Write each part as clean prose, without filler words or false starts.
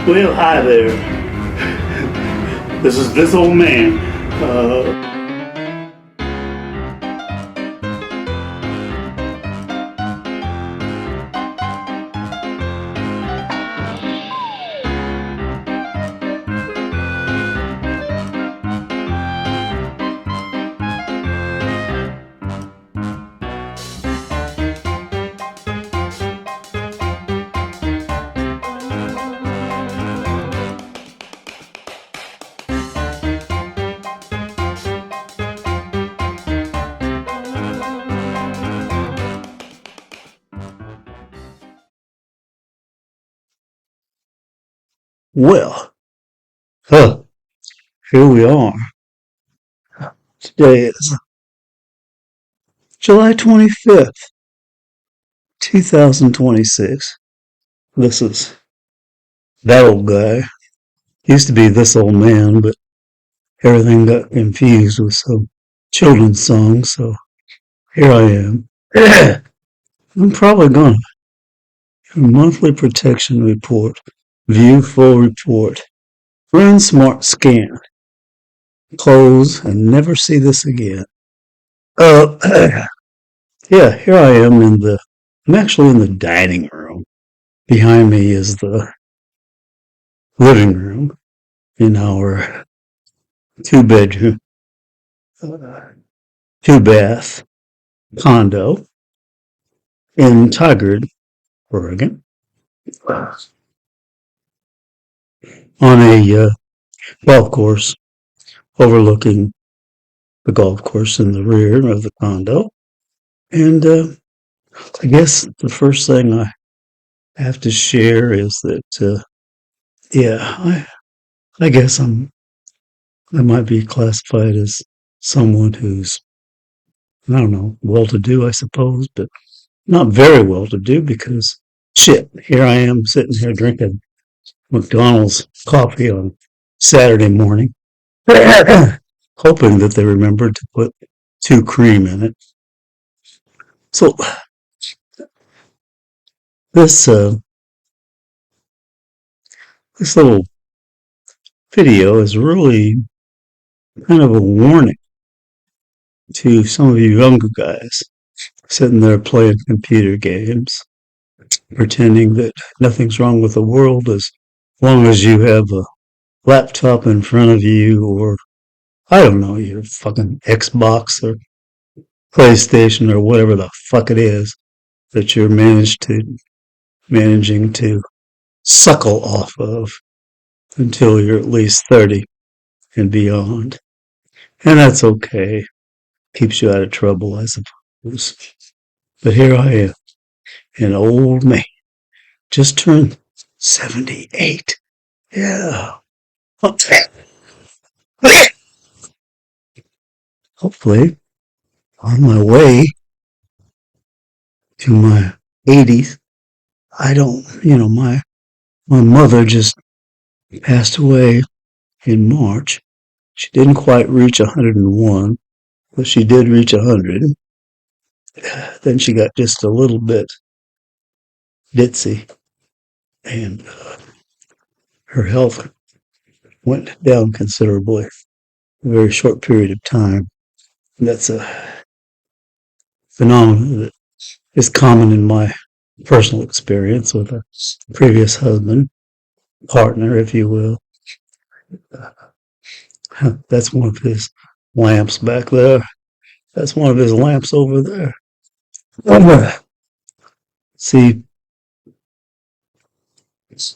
Well, hi there. This is this old man. Uh, well, huh, here we are. Today is July 25th, 2026. This is that old guy. Used to be this old man, but everything got confused with some children's songs, so here I am. I'm probably gonna monthly protection report, view full report, run smart scan, close, and never see this again. Uh, yeah, here I am I'm actually in the dining room. Behind me is the living room in our two bedroom, uh, two bath condo in Tigard, Oregon, on a golf course overlooking the golf course in the rear of the condo. And I guess the first thing I have to share is that, yeah, I guess I might be classified as someone who's, I don't know, well to do, I suppose, but not very well to do because shit, here I am sitting here drinking McDonald's coffee on Saturday morning, hoping that they remembered to put 2 cream in it. So this this little video is really kind of a warning to some of you younger guys sitting there playing computer games, pretending that nothing's wrong with the world as long as you have a laptop in front of you, or I don't know, your fucking Xbox or PlayStation or whatever the fuck it is that you're managing to suckle off of until you're at least 30 and beyond. And that's okay. Keeps you out of trouble, I suppose. But here I am, an old man, just turned 78. Yeah. Hopefully, on my way to my 80s. I don't, my mother just passed away in March. She didn't quite reach 101, but she did reach 100. Then she got just a little bit ditzy, and her health went down considerably in a very short period of time. That's a phenomenon that is common in my personal experience with a previous husband, partner, if you will. That's one of his lamps back there. That's one of his lamps over there. See,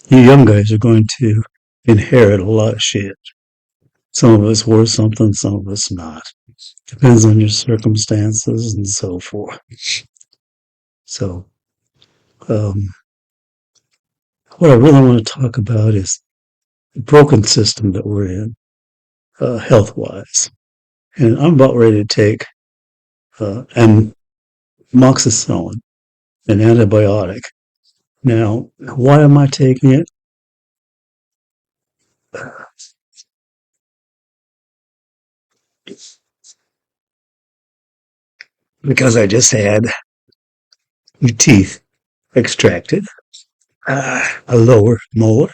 you young guys are going to inherit a lot of shit. Some of it's worth something, some of it's not. Depends on your circumstances and so forth. So, um, what I really want to talk about is the broken system that we're in, health wise. And I'm about ready to take amoxicillin, an antibiotic. Now, why am I taking it? Because I just had your teeth extracted, a lower molar,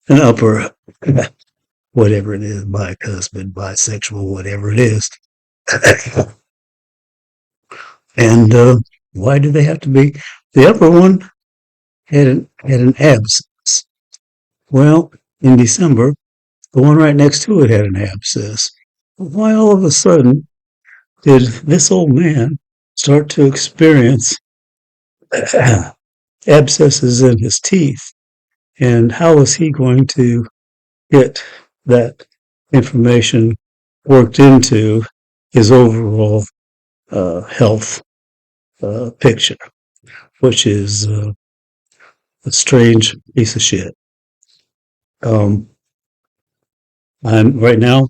an upper, whatever it is, bicuspid, bisexual, whatever it is. And why do they have to be? The upper one had an abscess. Well, in December, the one right next to it had an abscess. Why all of a sudden did this old man start to experience abscesses in his teeth? And how was he going to get that information worked into his overall health picture, which is a strange piece of shit. Um, I'm right now.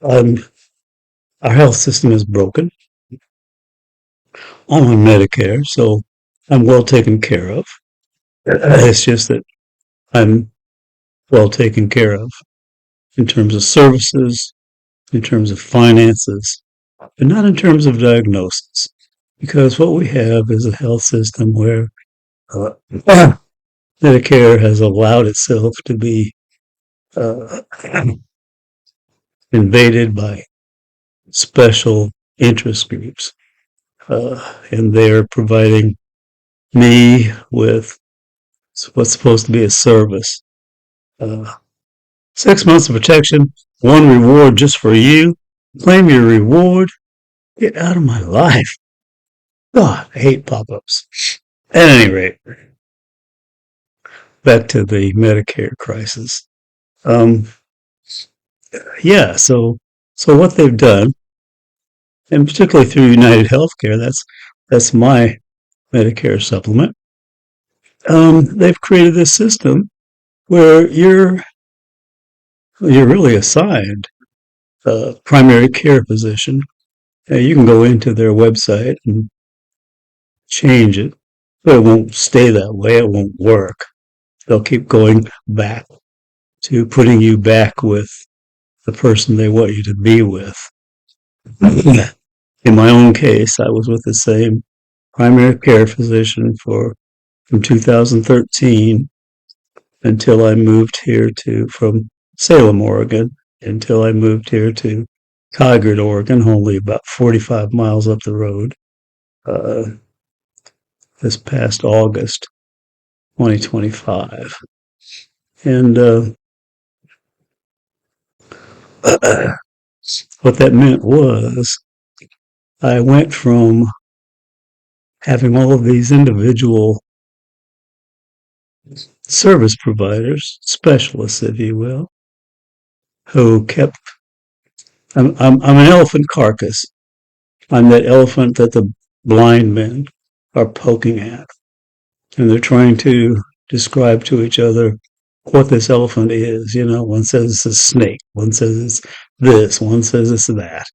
I'm Our health system is broken. I'm on Medicare, so I'm well taken care of. It's just that I'm well taken care of in terms of services, in terms of finances, but not in terms of diagnosis. Because what we have is a health system where uh, Medicare has allowed itself to be uh, invaded by special interest groups, and they're providing me with what's supposed to be a service. Uh, 6 months of protection, one reward just for you. Claim your reward. Get out of my life. God, I hate pop-ups. At any rate, back to the Medicare crisis. Um, yeah, so what they've done, and particularly through United Healthcare, that's my Medicare supplement. They've created this system where you're really assigned a primary care physician. You can go into their website and change it, but it won't stay that way. It won't work. They'll keep going back to putting you back with the person they want you to be with. In my own case, I was with the same primary care physician from 2013 until I moved here from Salem, Oregon, until I moved here to Tigard, Oregon, only about 45 miles up the road, uh, this past August 2025. And what that meant was I went from having all of these individual service providers, specialists, if you will, who kept. I'm an elephant carcass. I'm that elephant that the blind men are poking at, and they're trying to describe to each other what this elephant is. You know, one says it's a snake, one says it's this, one says it's that.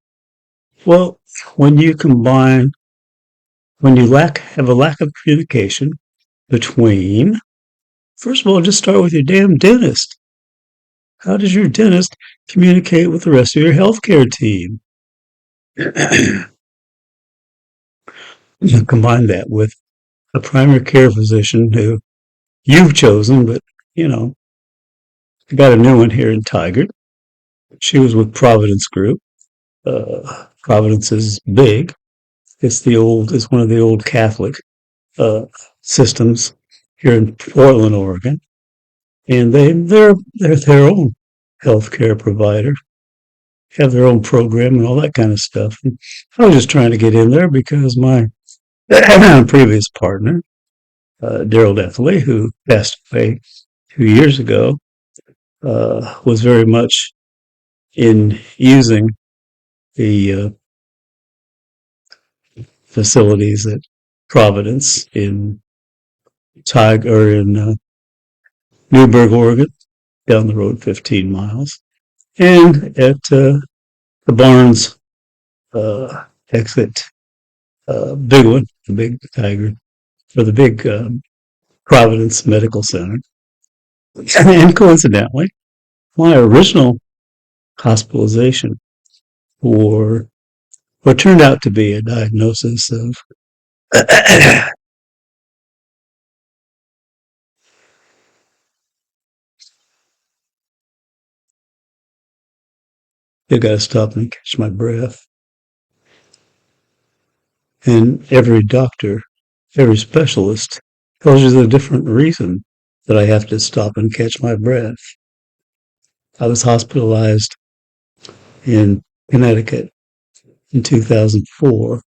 Well, when you combine, when you have a lack of communication between, first of all, just start with your damn dentist. How does your dentist communicate with the rest of your healthcare team? Combine that with a primary care physician who you've chosen, but you know, I got a new one here in Tigard. She was with Providence Group. Providence is big. It's one of the old Catholic uh, systems here in Portland, Oregon, and they're their own healthcare provider, have their own program and all that kind of stuff. And I was just trying to get in there because my previous partner, Daryl Deathley, who passed away 2 years ago, was very much in using the facilities at Providence in Newberg, Oregon, down the road 15 miles, and at the Barnes exit, big one, the big Tiger, or the big Providence Medical Center. And coincidentally, my original hospitalization for what turned out to be a diagnosis of You got to stop and catch my breath. And every doctor, every specialist tells you the different reason that I have to stop and catch my breath. I was hospitalized in Connecticut in 2004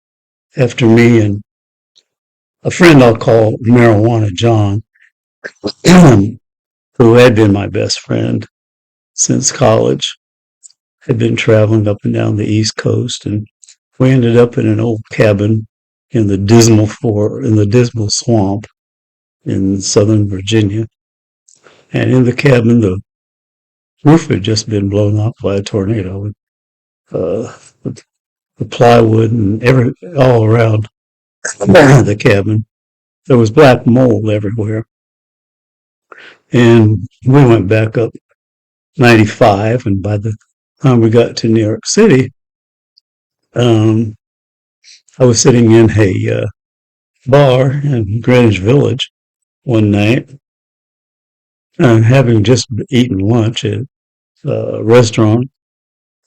after me and a friend I'll call Marijuana John, who had been my best friend since college, had been traveling up and down the East Coast, and we ended up in an old cabin in the dismal swamp in southern Virginia. And in the cabin, the roof had just been blown off by a tornado. Uh, the plywood and all around the cabin, there was black mold everywhere. And we went back up 95, and by the time we got to New York City, um, I was sitting in a bar in Greenwich Village one night, having just eaten lunch at a restaurant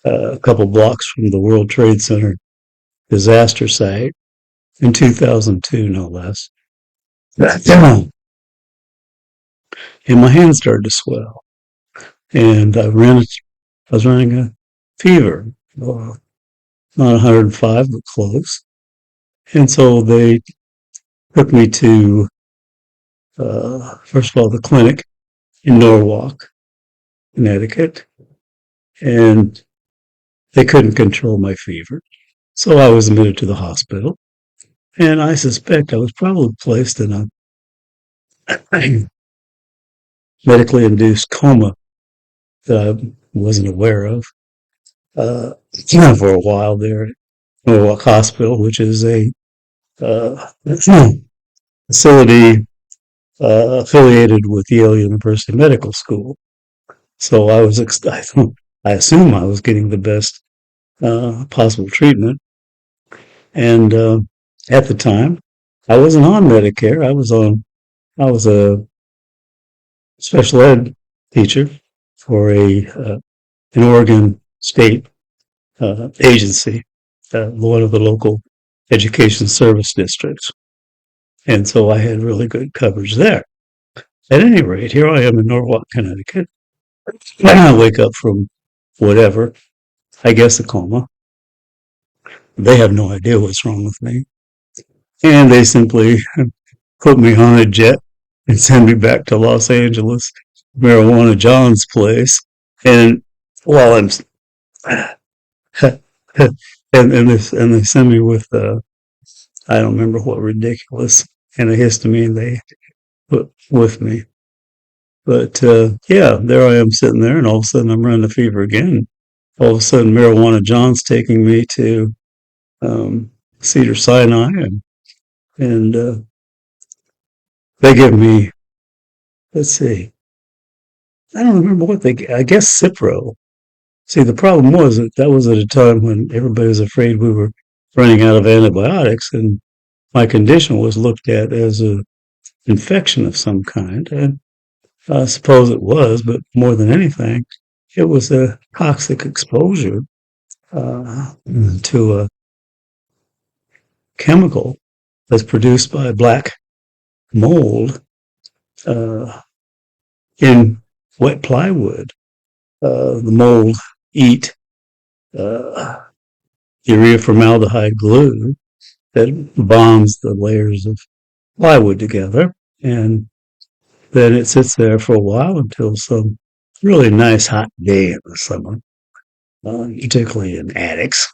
a couple blocks from the World Trade Center disaster site in 2002, no less. And my hand started to swell, and I was running a fever, not 105, but close. And so they took me to, first of all, the clinic in Norwalk, Connecticut, and they couldn't control my fever. So I was admitted to the hospital, and I suspect I was probably placed in a medically induced coma that I wasn't aware of for a while there at Norwalk Hospital, which is a uh, facility affiliated with Yale University Medical School. So I assume I was getting the best possible treatment. And at the time, I wasn't on Medicare. I was a special ed teacher for an Oregon state agency, one of the local education service districts. And so I had really good coverage there. At any rate, here I am in Norwalk, Connecticut. I wake up from whatever, I guess a coma. They have no idea what's wrong with me. And they simply put me on a jet and send me back to Los Angeles, Marijuana John's place. And while I'm, and they send me with, I don't remember what ridiculous antihistamine they put with me. But yeah, there I am sitting there, and all of a sudden I'm running a fever again. All of a sudden, Marijuana John's taking me to Cedar Sinai, and they give me, let's see, I don't remember I guess Cipro. See, the problem was that was at a time when everybody was afraid we were running out of antibiotics, and my condition was looked at as an infection of some kind. And I suppose it was, but more than anything, it was a toxic exposure to a chemical that's produced by black mold uh, in wet plywood. The mold eat uh, urea formaldehyde glue that bonds the layers of plywood together, and then it sits there for a while until some really nice hot day in the summer, particularly in attics.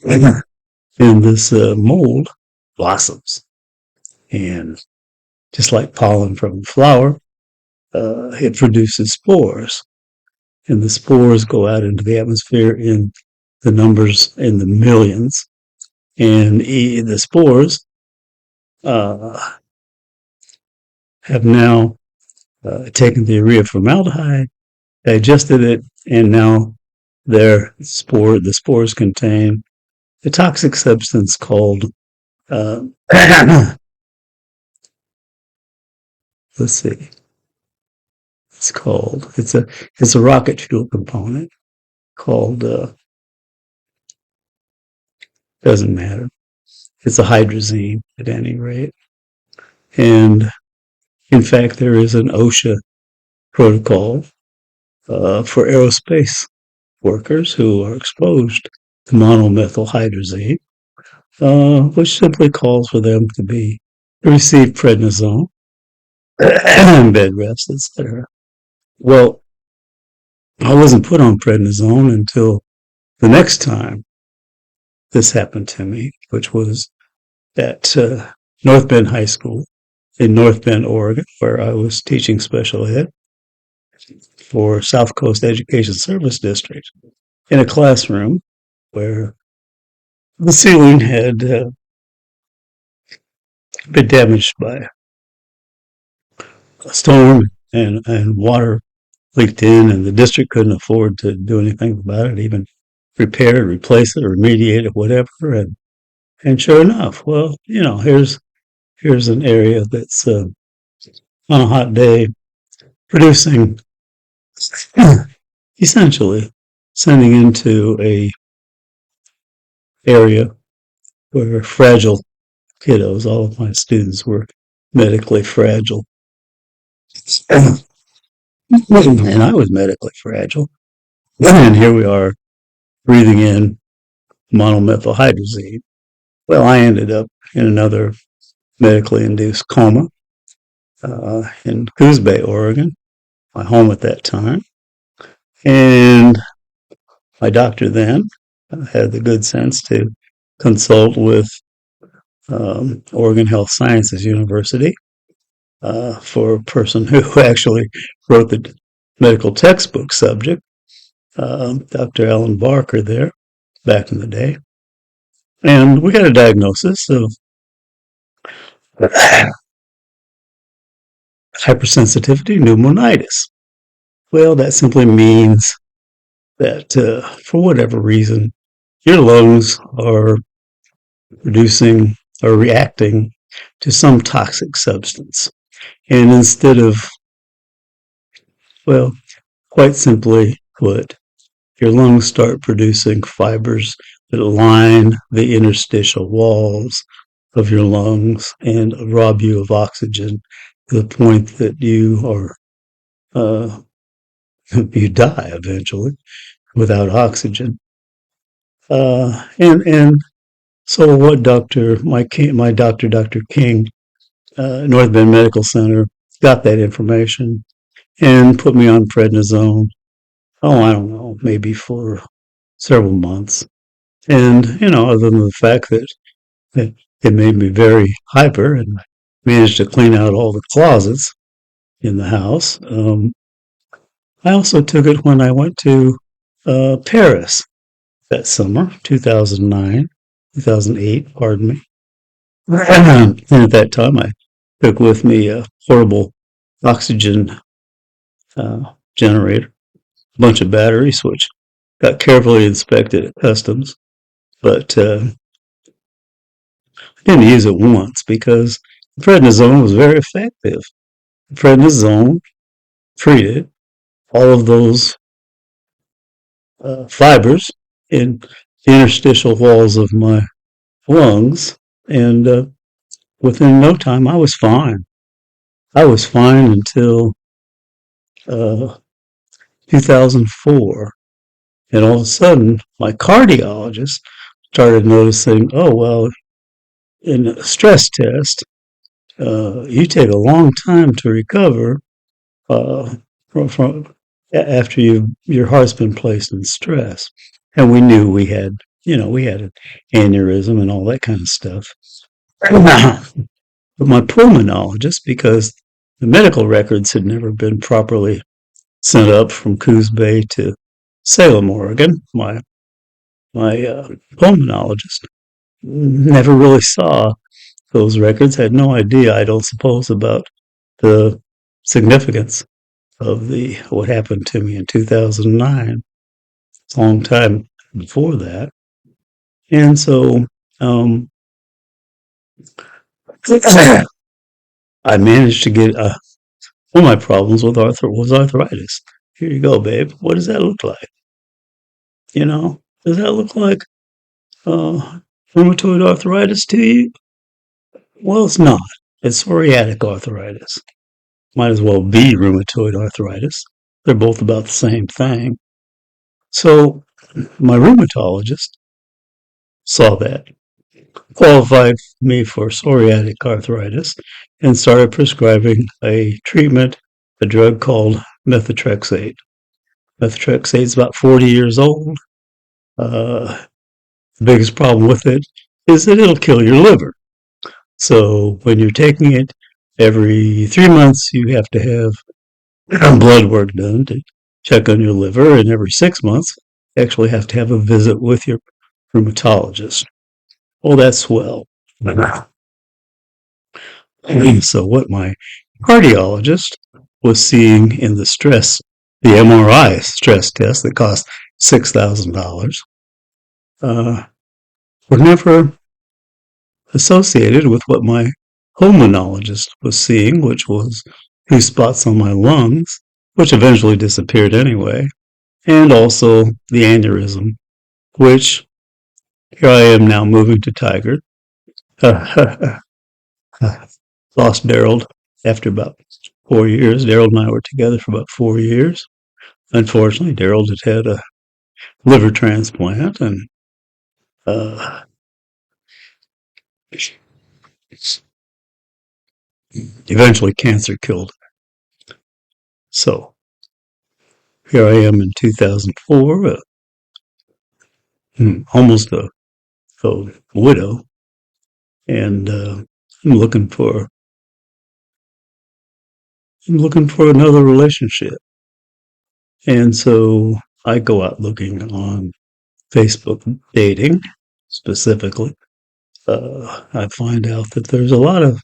And this mold blossoms, and just like pollen from a flower, it produces spores, and the spores go out into the atmosphere in the numbers in the millions, and the spores uh, have now taken the urea formaldehyde, digested it, and now the spores contain a toxic substance called uh, let's see, it's a rocket fuel component, called, doesn't matter. It's a hydrazine at any rate. And in fact, there is an OSHA protocol for aerospace workers who are exposed to monomethylhydrazine, which simply calls for them to receive prednisone, bed rest, etc. Well, I wasn't put on prednisone until the next time this happened to me, which was at North Bend High School in North Bend, Oregon, where I was teaching special ed for South Coast Education Service District in a classroom where the ceiling had been damaged by a storm and water leaked in, and the district couldn't afford to do anything about it, even repair it, replace it, or remediate it, whatever. And sure enough, well, here's an area that's on a hot day producing essentially sending into a area where fragile kiddos, all of my students were medically fragile. And I was medically fragile. And here we are breathing in monomethylhydrazine. Well, I ended up in another medically induced coma in Coos Bay, Oregon, my home at that time. And my doctor then had the good sense to consult with Oregon Health Sciences University for a person who actually wrote the medical textbook subject, Dr. Alan Barker there back in the day. And we got a diagnosis of hypersensitivity pneumonitis. Well, that simply means that for whatever reason, your lungs are producing or reacting to some toxic substance. And instead of, well, quite simply put, your lungs start producing fibers that line the interstitial walls of your lungs and rob you of oxygen to the point that you die eventually without oxygen. And so what my doctor, Dr. King, North Bend Medical Center, got that information and put me on prednisone. Oh, I don't know, maybe for several months. And, other than the fact that it made me very hyper and I managed to clean out all the closets in the house, I also took it when I went to Paris that summer, 2008, pardon me. And at that time, I took with me a portable oxygen generator, a bunch of batteries, which got carefully inspected at customs, but I didn't use it once because prednisone was very effective. Prednisone treated all of those fibers in the interstitial walls of my lungs, and within no time, I was fine. I was fine until 2004. And all of a sudden, my cardiologist started noticing, oh, well, in a stress test, you take a long time to recover uh, from after your heart's been placed in stress. And we knew we had an aneurysm and all that kind of stuff. But my pulmonologist, because the medical records had never been properly sent up from Coos Bay to Salem, Oregon, my pulmonologist never really saw those records, had no idea, I don't suppose, about the significance of what happened to me in 2009. It's a long time before that. And so I managed to get one of my problems was arthritis. Here you go, babe. What does that look like? Does that look like uh, rheumatoid arthritis to you? Well, it's not. It's psoriatic arthritis. Might as well be rheumatoid arthritis. They're both about the same thing. So my rheumatologist saw that, qualified me for psoriatic arthritis, and started prescribing a treatment, a drug called methotrexate. Methotrexate is about 40 years old. The biggest problem with it is that it'll kill your liver. So when you're taking it every 3 months, you have to have blood work done to check on your liver, and every 6 months, you actually have to have a visit with your rheumatologist. Oh, that's swell. So what my cardiologist was seeing in the MRI stress test that cost $6,000, were never associated with what my pulmonologist was seeing, which was 2 spots on my lungs, which eventually disappeared anyway, and also the aneurysm, which here I am now moving to Tigard. Lost Daryl after about 4 years. Daryl and I were together for about 4 years. Unfortunately, Daryl had a liver transplant, and uh, eventually cancer killed him. So here I am in 2004, almost a widow, and I'm looking for another relationship. And so I go out looking on Facebook dating specifically. I find out that there's a lot of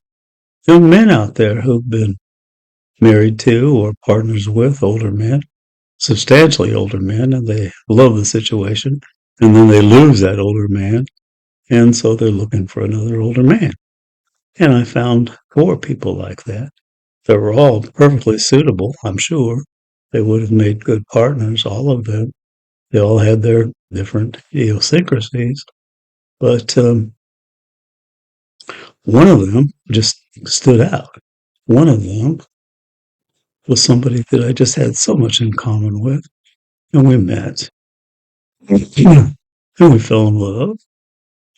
young men out there who've been married to or partners with older men, substantially older men, and they love the situation. And then they lose that older man. And so they're looking for another older man. And I found 4 people like that. They were all perfectly suitable, I'm sure. They would have made good partners, all of them. They all had their different idiosyncrasies. But one of them just stood out. One of them was somebody that I just had so much in common with. And we met. And we fell in love.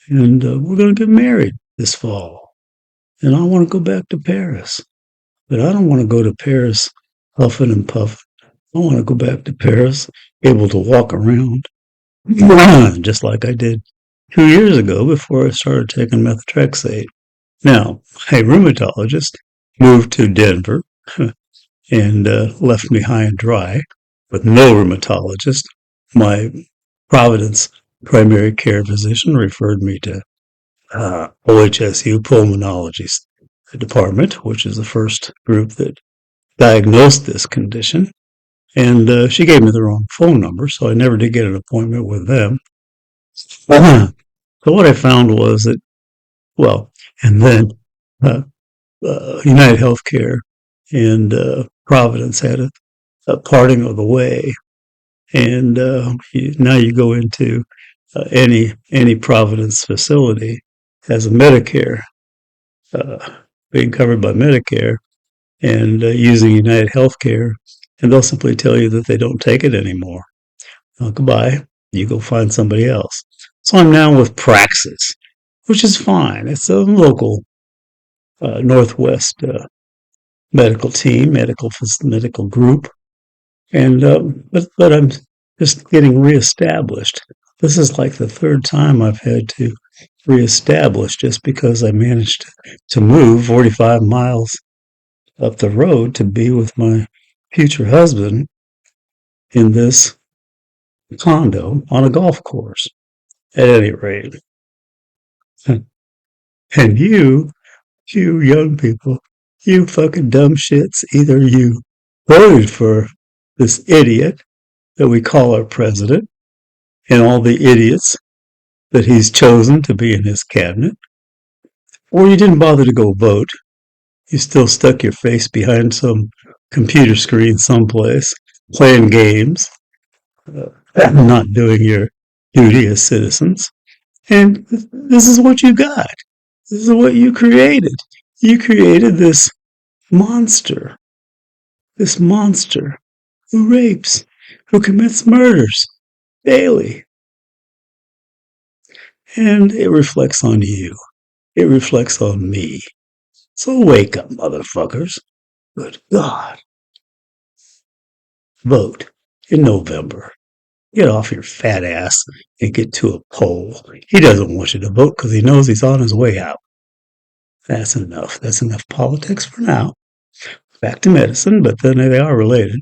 And we're going to get married this fall. And I want to go back to Paris. But I don't want to go to Paris huffing and puffing. I want to go back to Paris able to walk around just like I did 2 years ago before I started taking methotrexate. Now, a rheumatologist moved to Denver and left me high and dry with no rheumatologist. My Providence primary care physician referred me to OHSU Pulmonology Department, which is the first group that diagnosed this condition. And she gave me the wrong phone number, so I never did get an appointment with them. So what I found was that, well, and then uh, United Healthcare and Providence had a parting of the way, and now you go into any Providence facility has a Medicare, being covered by Medicare, and using United Healthcare, and they'll simply tell you that they don't take it anymore. Goodbye. You go find somebody else. So I'm now with Praxis, which is fine. It's a local Northwest medical team, medical group, and but I'm just getting reestablished. This is like the third time I've had to reestablish just because I managed to move 45 miles up the road to be with my future husband in this condo on a golf course. At any rate, and you young people, you fucking dumb shits, either you voted for this idiot that we call our president and all the idiots that he's chosen to be in his cabinet, or you didn't bother to go vote. You still stuck your face behind some computer screen someplace playing games. not doing your duty as citizens. And this is what you got. This is what you created. You created monster, this monster who rapes, who commits murders daily. And it reflects on you. It reflects on me. So wake up, motherfuckers. Good God. Vote in November. Get off your fat ass and get to a poll. He doesn't want you to vote because he knows he's on his way out. That's enough. That's enough politics for now. Back to medicine, but then they are related.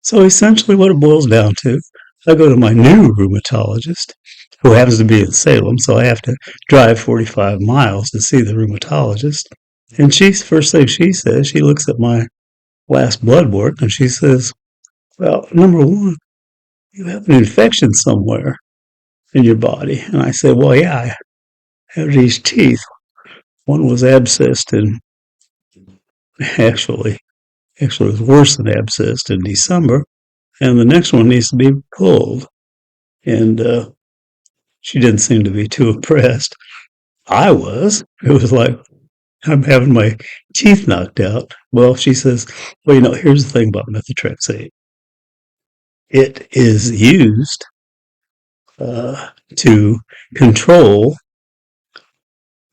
So essentially what it boils down to, I go to my new rheumatologist, who happens to be in Salem, so I have to drive 45 miles to see the rheumatologist. And first thing she says, she looks at my last blood work and she says, well, number one, you have an infection somewhere in your body. And I said, well, yeah, I have these teeth. One was abscessed and actually it was worse than abscessed in December. And the next one needs to be pulled. And she didn't seem to be too impressed. I was. It was like, I'm having my teeth knocked out. Well, she says, well, here's the thing about methotrexate. It is used to control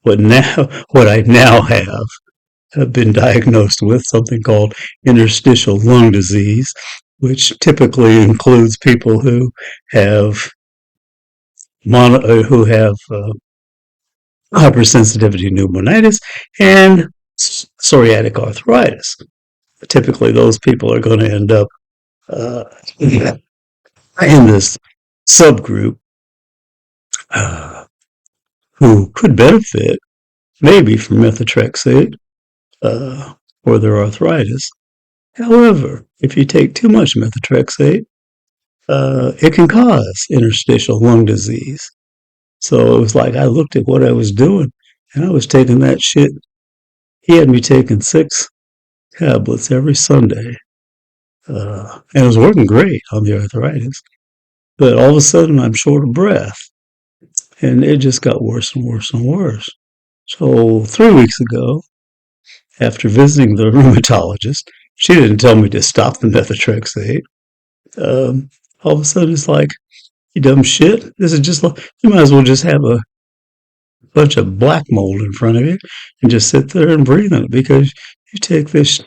what I now have been diagnosed with, something called interstitial lung disease, which typically includes people who have hypersensitivity pneumonitis and psoriatic arthritis. Typically, those people are going to end up in this subgroup who could benefit maybe from methotrexate for their arthritis. However, if you take too much methotrexate, it can cause interstitial lung disease. So it was like I looked at what I was doing, and I was taking that shit. He had me taking 6 tablets every Sunday, and it was working great on the arthritis. But all of a sudden, I'm short of breath, and it just got worse and worse and worse. So 3 weeks ago, after visiting the rheumatologist, she didn't tell me to stop the methotrexate. All of a sudden, it's like, you dumb shit. This is just like, you might as well just have a bunch of black mold in front of you and just sit there and breathe in it, because you take this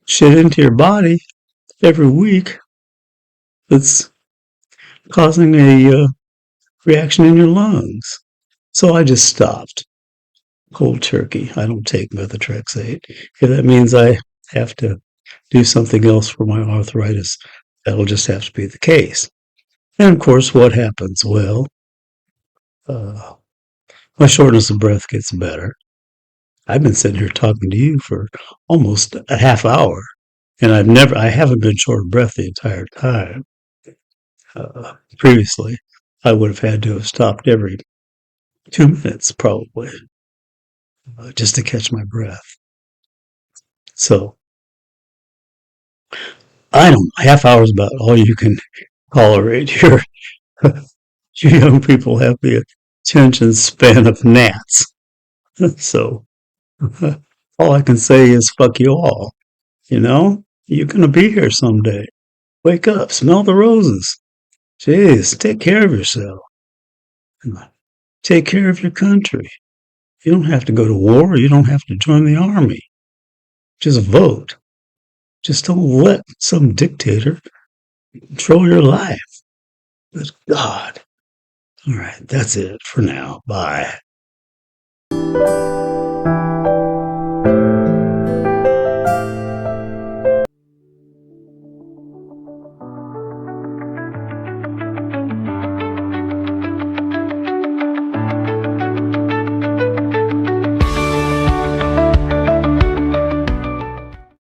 shit into your body every week that's causing a reaction in your lungs. So I just stopped cold turkey. I don't take methotrexate. If that means I have to do something else for my arthritis, that'll just have to be the case. And of course, what happens? Well, my shortness of breath gets better. I've been sitting here talking to you for almost a half hour, and I haven't been short of breath the entire time. Previously, I would have had to have stopped every 2 minutes probably, just to catch my breath. So I don't. Half hour is about all you can tolerate here. You young people have the attention span of gnats. So all I can say is fuck you all. You're going to be here someday. Wake up, smell the roses. Jeez, take care of yourself. Take care of your country. You don't have to go to war. You don't have to join the army. Just vote. Just don't let some dictator control your life. Good God. All right, that's it for now. Bye.